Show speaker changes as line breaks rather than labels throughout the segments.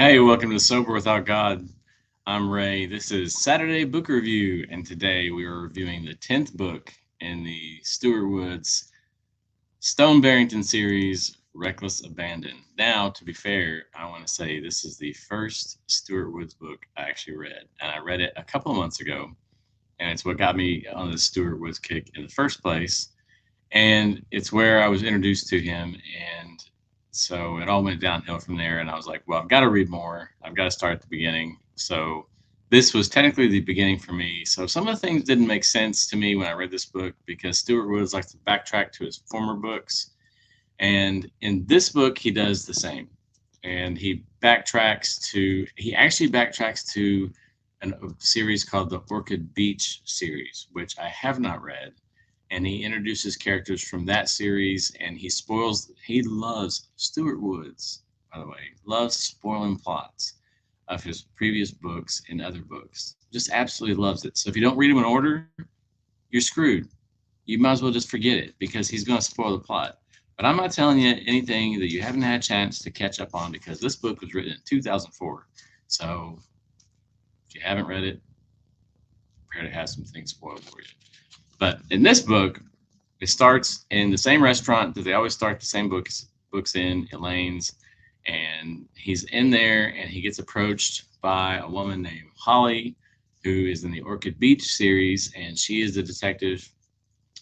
Hey, welcome to Sober Without God. I'm Ray. This is Saturday Book Review, and today we are reviewing the 10th book in the Stuart Woods Stone Barrington series, Reckless Abandon. Now, to be fair, I want to say this is the first Stuart Woods book I actually read, and I read it a couple of months ago, and it's what got me on the Stuart Woods kick in the first place. And it's where I was introduced to him, and so it all went downhill from there. And I was like, well, I've got to read more. I've got to start at the beginning. So this was technically the beginning for me. So some of the things didn't make sense to me when I read this book because Stuart Woods likes to backtrack to his former books, and in this book he does the same. And he actually backtracks to a series called the Orchid Beach series, which I have not read, and he introduces characters from that series, and he loves Stuart Woods, by the way, loves spoiling plots of his previous books and other books. Just absolutely loves it. So if you don't read them in order, you're screwed. You might as well just forget it because he's going to spoil the plot. But I'm not telling you anything that you haven't had a chance to catch up on because this book was written in 2004. So if you haven't read it, prepare to have some things spoiled for you. But in this book, it starts in the same restaurant that they always start the same books in, Elaine's, and he's in there and he gets approached by a woman named Holly, who is in the Orchid Beach series, and she is a detective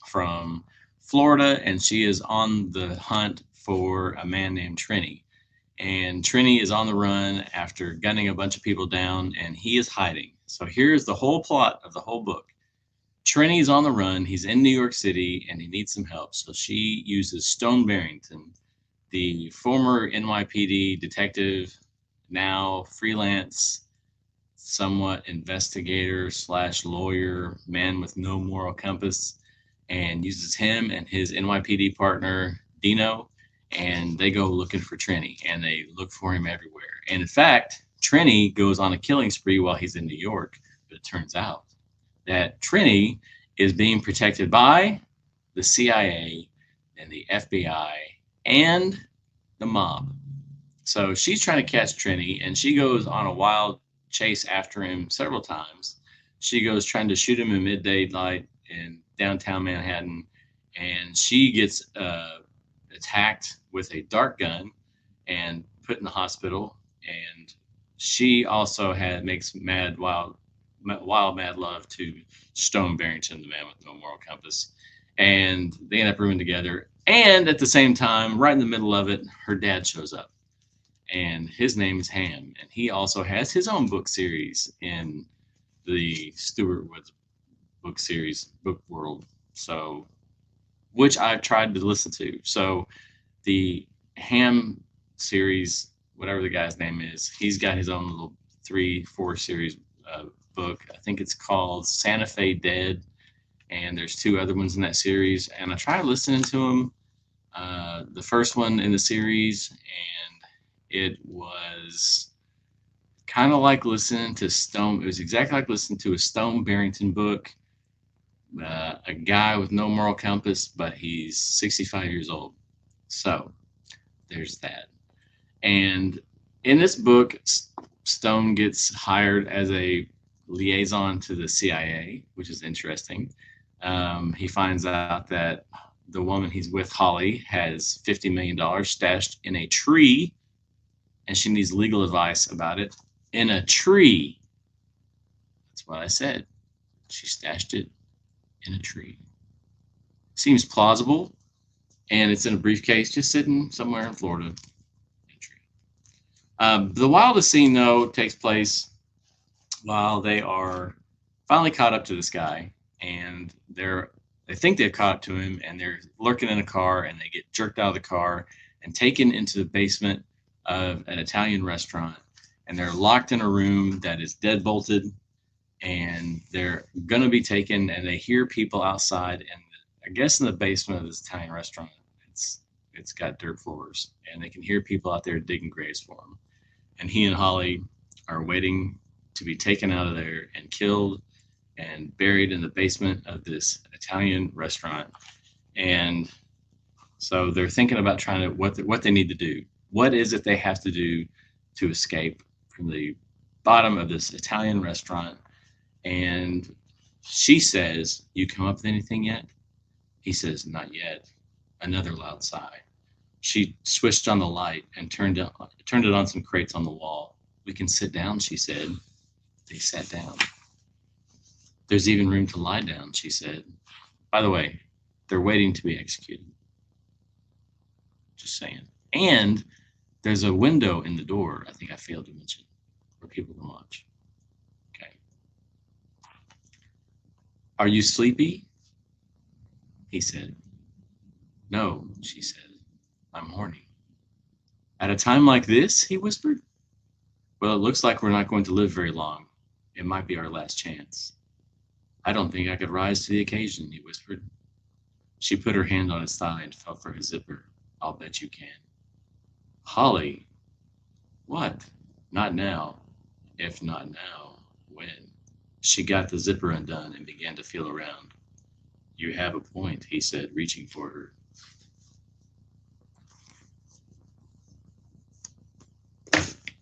from Florida, and she is on the hunt for a man named Trini. And Trini is on the run after gunning a bunch of people down, and he is hiding. So here's the whole plot of the whole book. Trini's on the run. He's in New York City and he needs some help. So she uses Stone Barrington, the former NYPD detective, now freelance, somewhat investigator slash lawyer, man with no moral compass, and uses him and his NYPD partner, Dino, and they go looking for Trini and they look for him everywhere. And in fact, Trini goes on a killing spree while he's in New York, but it turns out that Trini is being protected by the CIA and the FBI and the mob. So she's trying to catch Trini, and she goes on a wild chase after him several times. She goes trying to shoot him in midday light in downtown Manhattan, and she gets attacked with a dart gun and put in the hospital. And she also makes wild mad love to Stone Barrington, the man with no moral compass, and they end up rooming together. And at the same time, right in the middle of it, her dad shows up, and his name is Ham, and he also has his own book series in the Stuart Woods book series book world. So, which I've tried to listen to. So, the Ham series, whatever the guy's name is, he's got his own little 3, 4 series book. I think it's called Santa Fe Dead, and there's 2 other ones in that series. And I tried listening to them, the first one in the series, and it was kind of like listening to Stone. It was exactly like listening to a Stone Barrington book. A guy with no moral compass, but he's 65 years old. So there's that. And in this book, Stone gets hired as a liaison to the CIA, which is interesting. He finds out that the woman he's with, Holly, has $50 million stashed in a tree, and she needs legal advice about it. In a tree. That's what I said. She stashed it in a tree. Seems plausible, and it's in a briefcase just sitting somewhere in Florida. The wildest scene, though, takes place while they are finally caught up to this guy, and they think they've caught up to him, and they're lurking in a car, and they get jerked out of the car and taken into the basement of an Italian restaurant, and they're locked in a room that is dead bolted, and they're gonna be taken, and they hear people outside, and I guess in the basement of this Italian restaurant, it's got dirt floors, and they can hear people out there digging graves for them. And he and Holly are waiting to be taken out of there and killed and buried in the basement of this Italian restaurant. And so they're thinking about trying to what they need to do. What is it they have to do to escape from the bottom of this Italian restaurant, and she says, "You come up with anything yet?" He says, "Not yet." Another loud sigh. She switched on the light and turned it on some crates on the wall. "We can sit down," she said. They sat down. "There's even room to lie down," she said. "By the way, they're waiting to be executed." Just saying. And there's a window in the door, I think I failed to mention, where people can watch. Okay. "Are you sleepy?" he said. "No," she said. "I'm horny." "At a time like this?" he whispered. "Well, it looks like we're not going to live very long. It might be our last chance." "I don't think I could rise to the occasion," he whispered. She put her hand on his thigh and felt for his zipper. "I'll bet you can." "Holly." "What?" "Not now." "If not now, when?" She got the zipper undone and began to feel around. "You have a point," he said, reaching for her.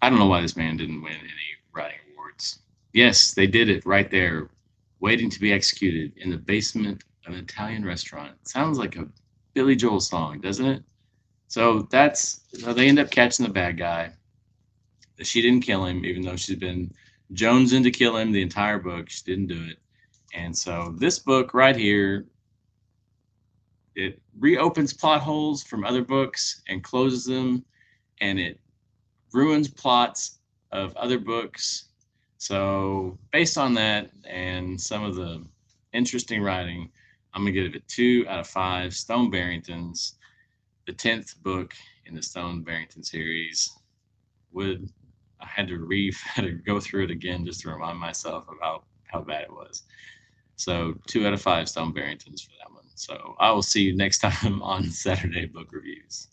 I don't know why this man didn't win any writing awards. Yes, they did it right there, waiting to be executed in the basement of an Italian restaurant. Sounds like a Billy Joel song, doesn't it? So they end up catching the bad guy. She didn't kill him, even though she's been jonesing to kill him the entire book. She didn't do it. And so this book right here, it reopens plot holes from other books and closes them, and it ruins plots of other books. So based on that and some of the interesting writing, I'm gonna give it 2 out of 5 Stone Barringtons, the 10th book in the Stone Barrington series. I had to go through it again just to remind myself of how bad it was. So 2 out of 5 Stone Barringtons for that one. So I will see you next time on Saturday Book Reviews.